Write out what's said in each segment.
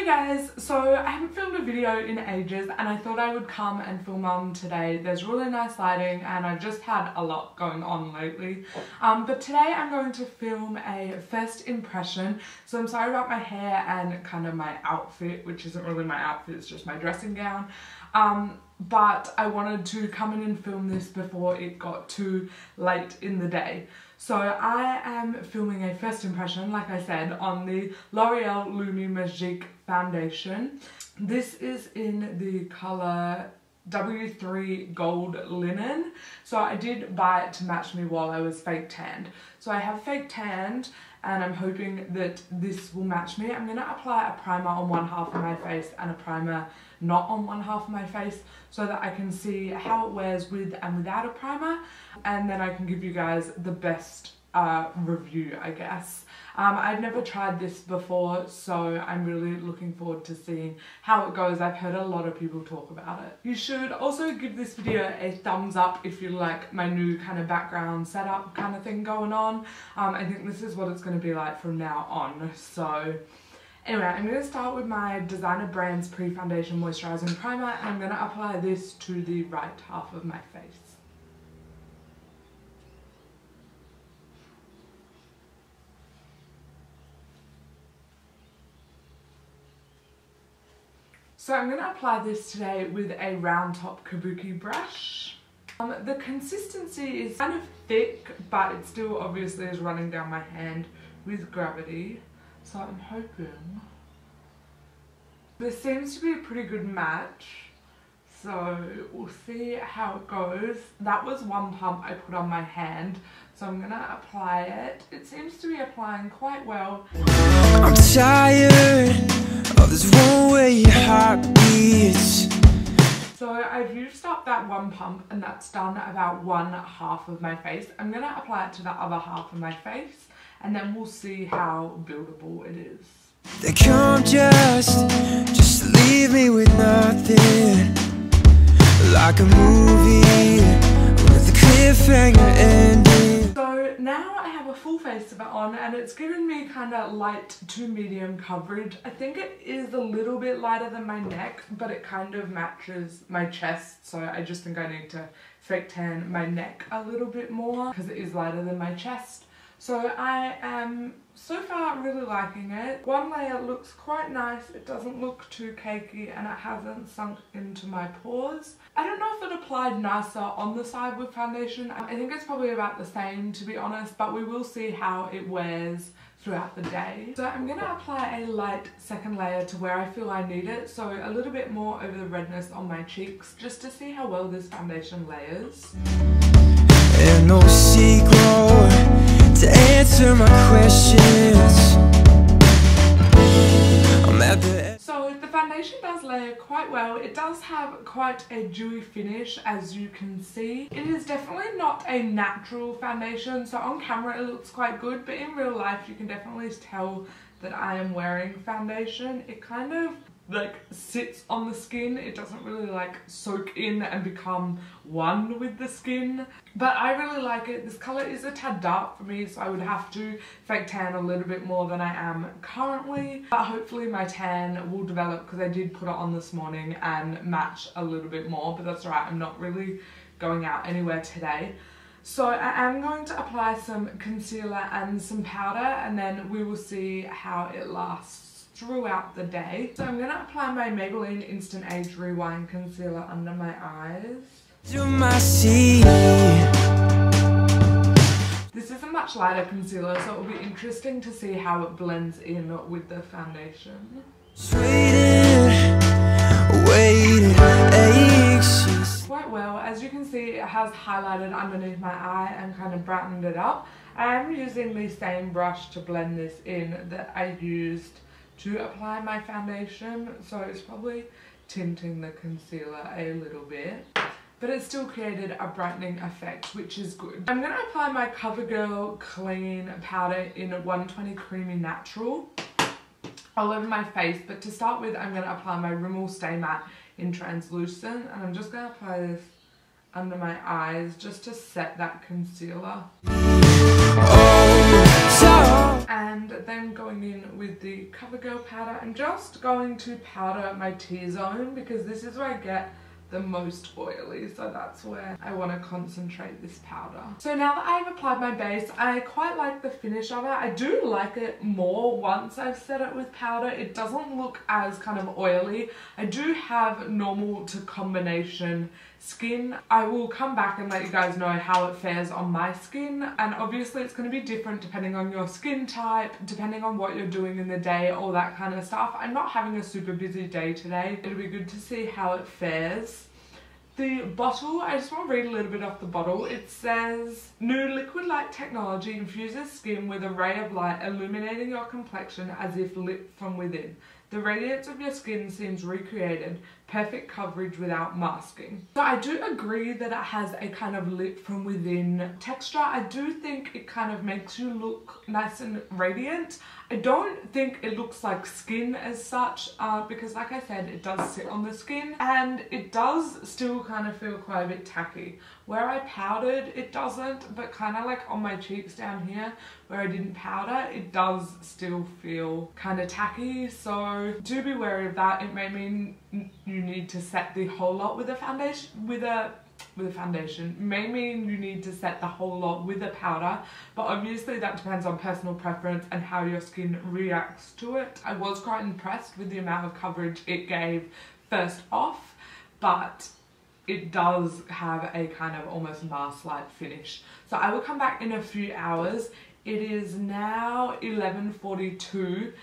Hey guys, so I haven't filmed a video in ages and I thought I would come and film today. There's really nice lighting and I've just had a lot going on lately. But today I'm going to film a first impression. So I'm sorry about my hair and kind of my outfit, which isn't really my outfit, it's just my dressing gown. But I wanted to come in and film this before it got too late in the day. So I am filming a first impression, like I said, on the L'Oreal Lumi Magique foundation. This is in the colour W3 Gold Linen. So I did buy it to match me while I was fake tanned. So I have fake tanned and I'm hoping that this will match me. I'm going to apply a primer on one half of my face and a primer not on one half of my face so that I can see how it wears with and without a primer, and then I can give you guys the best review, I guess. I've never tried this before, so I'm really looking forward to seeing how it goes. I've heard a lot of people talk about it. You should also give this video a thumbs up if you like my new kind of background setup kind of thing going on. I think this is what it's going to be like from now on. So anyway, I'm going to start with my Designer Brands Pre-Foundation Moisturising Primer, and I'm going to apply this to the right half of my face. So I'm going to apply this today with a round top kabuki brush. The consistency is kind of thick, but it still obviously is running down my hand with gravity. So I'm hoping this seems to be a pretty good match. So we'll see how it goes. That was one pump I put on my hand, so I'm gonna apply it. It seems to be applying quite well. I'm tired of this one-way heartbeats. So I've used up that one pump and that's done about one half of my face. I'm gonna apply it to the other half of my face and then we'll see how buildable it is. They come just leave me with nothing, like a movie with a cliffhanger ending. So now I have a full face of it on and it's given me kind of light to medium coverage. I think it is a little bit lighter than my neck, but it kind of matches my chest, so I just think I need to fake tan my neck a little bit more because it is lighter than my chest. So I am so far really liking it. One layer looks quite nice, it doesn't look too cakey and it hasn't sunk into my pores. I don't know if it applied nicer on the side with foundation. I think it's probably about the same, to be honest, but we will see how it wears throughout the day. So I'm going to apply a light second layer to where I feel I need it, so a little bit more over the redness on my cheeks, just to see how well this foundation layers. And no secret to answer my questions. So the foundation does layer quite well. It does have quite a dewy finish, as you can see. It is definitely not a natural foundation, so on camera it looks quite good, but in real life you can definitely tell that I am wearing foundation. It kind of like sits on the skin. It doesn't really like soak in and become one with the skin, but I really like it. This color is a tad dark for me, so I would have to fake tan a little bit more than I am currently, but hopefully my tan will develop because I did put it on this morning and match a little bit more, but that's right, I'm not really going out anywhere today. So I am going to apply some concealer and some powder and then we will see how it lasts throughout the day. So I'm going to apply my Maybelline Instant Age Rewind Concealer under my eyes. This is a much lighter concealer, so it will be interesting to see how it blends in with the foundation. Quite well. As you can see, it has highlighted underneath my eye and kind of brightened it up. I am using the same brush to blend this in that I used to apply my foundation, so it's probably tinting the concealer a little bit, but it still created a brightening effect, which is good. I'm going to apply my CoverGirl Clean powder in 120 Creamy Natural all over my face, but to start with I'm going to apply my Rimmel Stay Matte in Translucent, and I'm just going to apply this under my eyes just to set that concealer. Oh, And then going in with the CoverGirl powder, I'm just going to powder my T-zone because this is where I get the most oily, so that's where I want to concentrate this powder. So now that I've applied my base, I quite like the finish of it. I do like it more once I've set it with powder. It doesn't look as kind of oily. I do have normal to combination skin. I will come back and let you guys know how it fares on my skin, and obviously it's going to be different depending on your skin type, depending on what you're doing in the day, all that kind of stuff. I'm not having a super busy day today. It'll be good to see how it fares. The bottle, I just want to read a little bit off the bottle. It says, new liquid light technology infuses skin with a ray of light, illuminating your complexion as if lit from within. The radiance of your skin seems recreated, perfect coverage without masking. So I do agree that it has a kind of lit from within texture. I do think it kind of makes you look nice and radiant. I don't think it looks like skin as such, because like I said, it does sit on the skin and it does still kind of feel quite a bit tacky. Where I powdered, it doesn't, but kind of like on my cheeks down here where I didn't powder, it does still feel kind of tacky. So do be wary of that. It may mean you need to set the whole lot with a foundation, may mean you need to set the whole lot with a powder, but obviously that depends on personal preference and how your skin reacts to it. I was quite impressed with the amount of coverage it gave first off, but it does have a kind of almost mask-like finish. So I will come back in a few hours. It is now 11:42.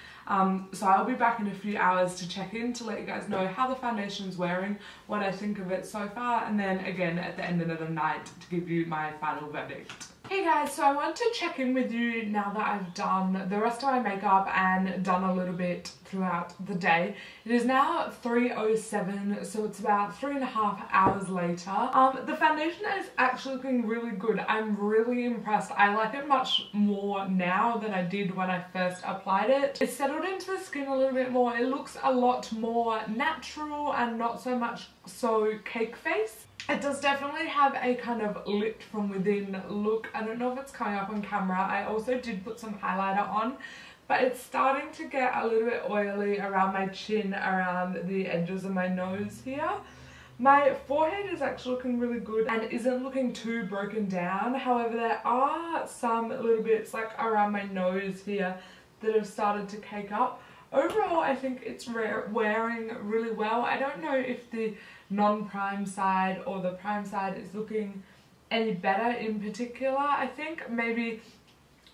So I'll be back in a few hours to check in to let you guys know how the foundation's wearing, what I think of it so far, and then again at the end of the night to give you my final verdict. Hey guys, so I want to check in with you now that I've done the rest of my makeup and done a little bit throughout the day. It is now 3:07, so it's about 3.5 hours later. The foundation is actually looking really good. I'm really impressed. I like it much more now than I did when I first applied it. It's settled into the skin a little bit more. It looks a lot more natural and not so much so cake face. It does definitely have a kind of lit from within look. I don't know if it's coming up on camera. I also did put some highlighter on, but it's starting to get a little bit oily around my chin, around the edges of my nose here. My forehead is actually looking really good and isn't looking too broken down. However, there are some little bits like around my nose here that have started to cake up. Overall, I think it's wearing really well. I don't know if the non-prime side or the prime side is looking any better in particular. I think maybe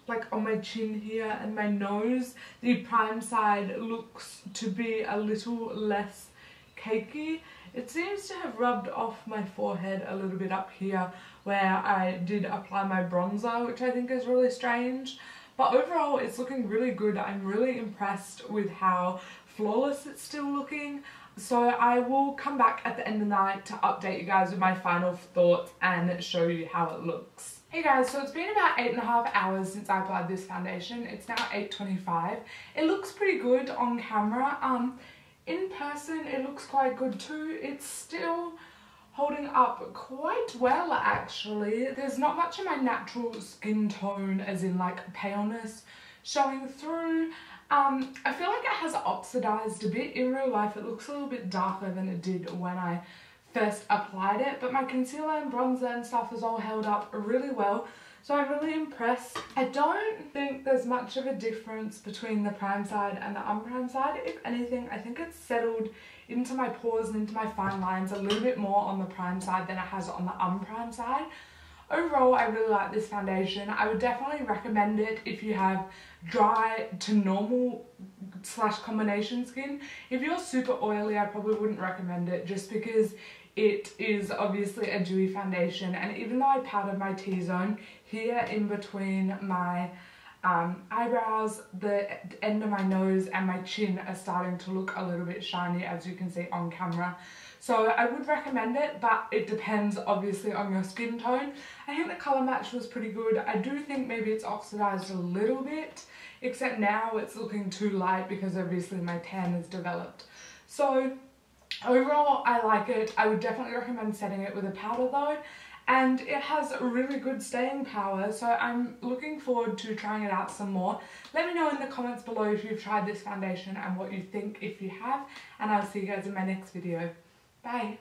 like on my chin here and my nose, the prime side looks to be a little less cakey. It seems to have rubbed off my forehead a little bit up here where I did apply my bronzer, which I think is really strange. But overall, it's looking really good. I'm really impressed with how flawless it's still looking. So I will come back at the end of the night to update you guys with my final thoughts and show you how it looks. Hey guys, so it's been about 8.5 hours since I applied this foundation. It's now 8:25. It looks pretty good on camera. In person, it looks quite good too. It's still holding up quite well actually. There's not much of my natural skin tone, as in like paleness, showing through. I feel like it has oxidized a bit. In real life it looks a little bit darker than it did when I first applied it, but my concealer and bronzer and stuff has all held up really well, so I'm really impressed. I don't think there's much of a difference between the prime side and the unprime side. If anything, I think it's settled into my pores and into my fine lines a little bit more on the prime side than it has on the unprime side. Overall, I really like this foundation. I would definitely recommend it if you have dry to normal / combination skin. If you're super oily, I probably wouldn't recommend it just because it is obviously a dewy foundation, and even though I powdered my T-zone here in between my eyebrows, the end of my nose and my chin are starting to look a little bit shiny, as you can see on camera. So I would recommend it, but it depends obviously on your skin tone. I think the colour match was pretty good. I do think maybe it's oxidized a little bit, except now it's looking too light because obviously my tan has developed. So overall, I like it. I would definitely recommend setting it with a powder though. and it has really good staying power, so I'm looking forward to trying it out some more. Let me know in the comments below if you've tried this foundation and what you think if you have, and I'll see you guys in my next video. Bye!